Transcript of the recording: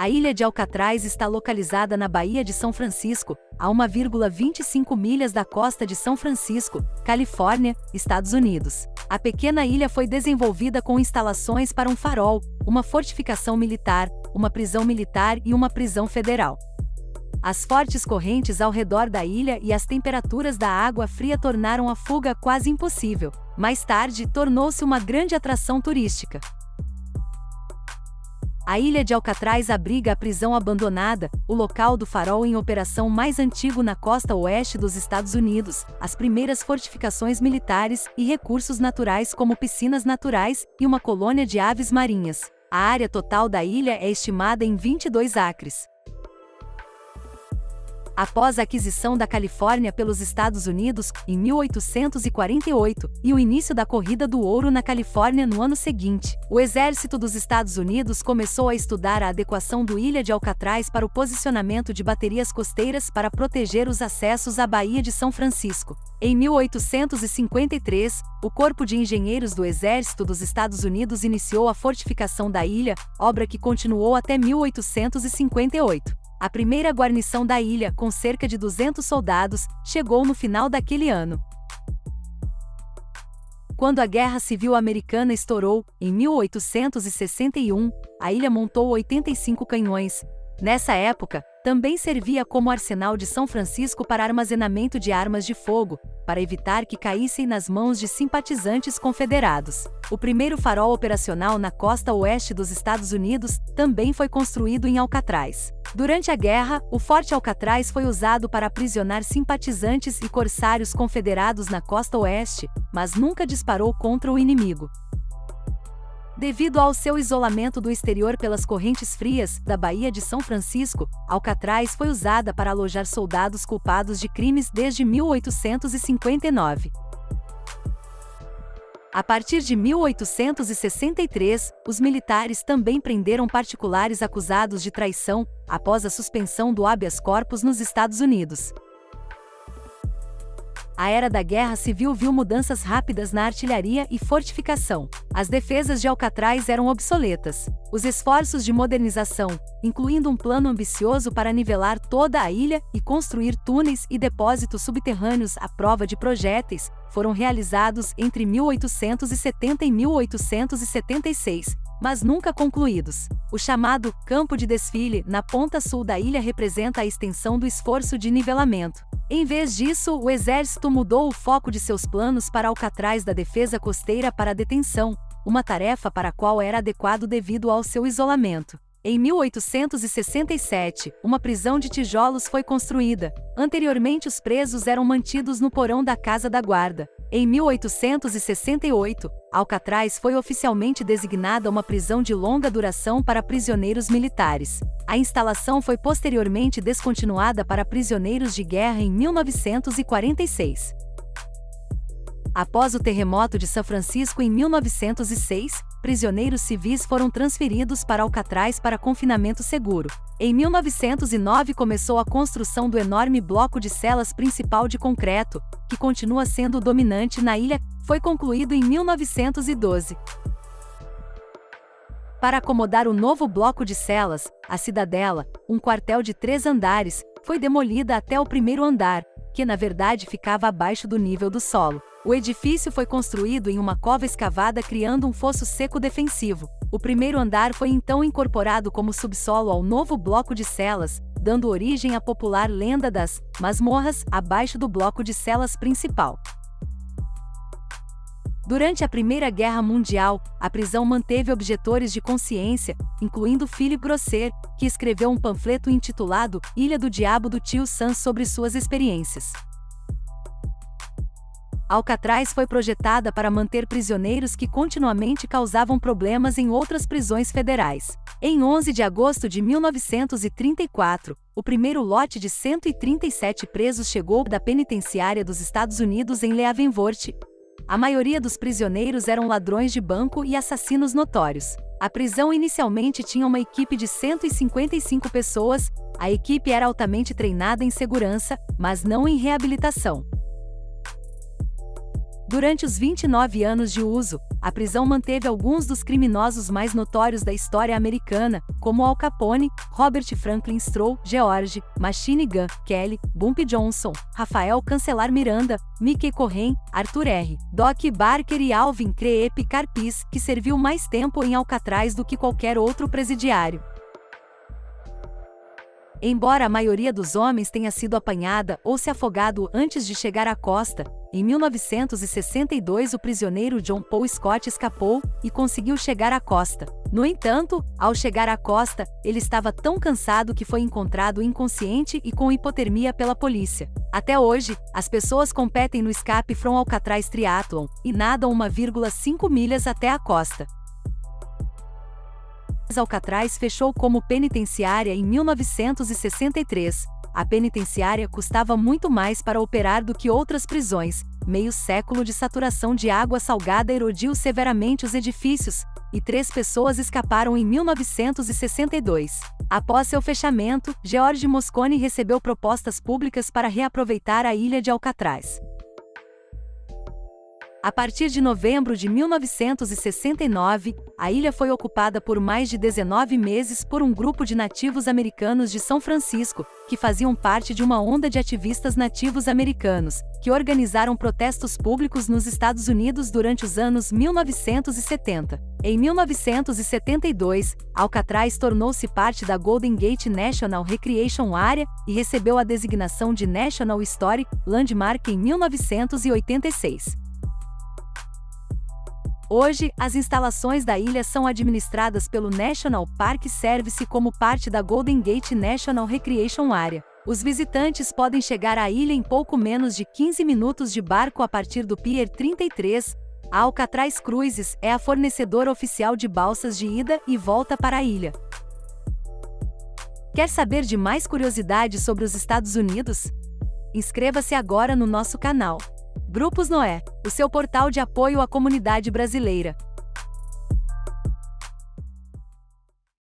A ilha de Alcatraz está localizada na Baía de São Francisco, a 1,25 milhas da costa de São Francisco, Califórnia, Estados Unidos. A pequena ilha foi desenvolvida com instalações para um farol, uma fortificação militar, uma prisão militar e uma prisão federal. As fortes correntes ao redor da ilha e as temperaturas da água fria tornaram a fuga quase impossível. Mais tarde, tornou-se uma grande atração turística. A ilha de Alcatraz abriga a prisão abandonada, o local do farol em operação mais antigo na costa oeste dos Estados Unidos, as primeiras fortificações militares e recursos naturais como piscinas naturais e uma colônia de aves marinhas. A área total da ilha é estimada em 22 acres. Após a aquisição da Califórnia pelos Estados Unidos, em 1848, e o início da Corrida do Ouro na Califórnia no ano seguinte, o Exército dos Estados Unidos começou a estudar a adequação do Ilha de Alcatraz para o posicionamento de baterias costeiras para proteger os acessos à Baía de São Francisco. Em 1853, o Corpo de Engenheiros do Exército dos Estados Unidos iniciou a fortificação da ilha, obra que continuou até 1858. A primeira guarnição da ilha, com cerca de 200 soldados, chegou no final daquele ano. Quando a Guerra Civil Americana estourou, em 1861, a ilha montou 85 canhões. Nessa época, também servia como arsenal de São Francisco para armazenamento de armas de fogo, para evitar que caíssem nas mãos de simpatizantes confederados. O primeiro farol operacional na costa oeste dos Estados Unidos também foi construído em Alcatraz. Durante a guerra, o Forte Alcatraz foi usado para aprisionar simpatizantes e corsários confederados na costa oeste, mas nunca disparou contra o inimigo. Devido ao seu isolamento do exterior pelas correntes frias da Baía de São Francisco, Alcatraz foi usada para alojar soldados culpados de crimes desde 1859. A partir de 1863, os militares também prenderam particulares acusados de traição, após a suspensão do habeas corpus nos Estados Unidos. A era da Guerra Civil viu mudanças rápidas na artilharia e fortificação. As defesas de Alcatraz eram obsoletas. Os esforços de modernização, incluindo um plano ambicioso para nivelar toda a ilha e construir túneis e depósitos subterrâneos à prova de projéteis, foram realizados entre 1870 e 1876, mas nunca concluídos. O chamado Campo de Desfile, na ponta sul da ilha, representa a extensão do esforço de nivelamento. Em vez disso, o exército mudou o foco de seus planos para Alcatraz da defesa costeira para a detenção, uma tarefa para a qual era adequado devido ao seu isolamento. Em 1867, uma prisão de tijolos foi construída. Anteriormente, os presos eram mantidos no porão da Casa da Guarda. Em 1868, Alcatraz foi oficialmente designada uma prisão de longa duração para prisioneiros militares. A instalação foi posteriormente descontinuada para prisioneiros de guerra em 1946. Após o terremoto de São Francisco em 1906, prisioneiros civis foram transferidos para Alcatraz para confinamento seguro. Em 1909 começou a construção do enorme bloco de celas principal de concreto, que continua sendo o dominante na ilha, foi concluído em 1912. Para acomodar o novo bloco de celas, a Cidadela, um quartel de 3 andares, foi demolida até o primeiro andar, que na verdade ficava abaixo do nível do solo. O edifício foi construído em uma cova escavada criando um fosso seco defensivo. O primeiro andar foi então incorporado como subsolo ao novo bloco de celas, dando origem à popular lenda das masmorras abaixo do bloco de celas principal. Durante a Primeira Guerra Mundial, a prisão manteve objetores de consciência, incluindo Philip Grosser, que escreveu um panfleto intitulado Ilha do Diabo do Tio Sam sobre suas experiências. Alcatraz foi projetada para manter prisioneiros que continuamente causavam problemas em outras prisões federais. Em 11 de agosto de 1934, o primeiro lote de 137 presos chegou da penitenciária dos Estados Unidos em Leavenworth. A maioria dos prisioneiros eram ladrões de banco e assassinos notórios. A prisão inicialmente tinha uma equipe de 155 pessoas, a equipe era altamente treinada em segurança, mas não em reabilitação. Durante os 29 anos de uso, a prisão manteve alguns dos criminosos mais notórios da história americana, como Al Capone, Robert Franklin Stroh, George Machine Gun Kelly, Bumpy Johnson, Rafael Cancelar Miranda, Mickey Cohen, Arthur R. Doc Barker e Alvin Creep Carpis, que serviu mais tempo em Alcatraz do que qualquer outro presidiário. Embora a maioria dos homens tenha sido apanhada ou se afogado antes de chegar à costa, em 1962 o prisioneiro John Paul Scott escapou e conseguiu chegar à costa. No entanto, ao chegar à costa, ele estava tão cansado que foi encontrado inconsciente e com hipotermia pela polícia. Até hoje, as pessoas competem no escape from Alcatraz Triathlon e nadam 1,5 milhas até a costa. Alcatraz fechou como penitenciária em 1963. A penitenciária custava muito mais para operar do que outras prisões. Meio século de saturação de água salgada erodiu severamente os edifícios, e 3 pessoas escaparam em 1962. Após seu fechamento, George Moscone recebeu propostas públicas para reaproveitar a ilha de Alcatraz. A partir de novembro de 1969, a ilha foi ocupada por mais de 19 meses por um grupo de nativos americanos de São Francisco, que faziam parte de uma onda de ativistas nativos americanos, que organizaram protestos públicos nos Estados Unidos durante os anos 1970. Em 1972, Alcatraz tornou-se parte da Golden Gate National Recreation Area e recebeu a designação de National Historic Landmark em 1986. Hoje, as instalações da ilha são administradas pelo National Park Service como parte da Golden Gate National Recreation Area. Os visitantes podem chegar à ilha em pouco menos de 15 minutos de barco a partir do Pier 33. A Alcatraz Cruises é a fornecedora oficial de balsas de ida e volta para a ilha. Quer saber de mais curiosidades sobre os Estados Unidos? Inscreva-se agora no nosso canal. Grupos Noé, o seu portal de apoio à comunidade brasileira.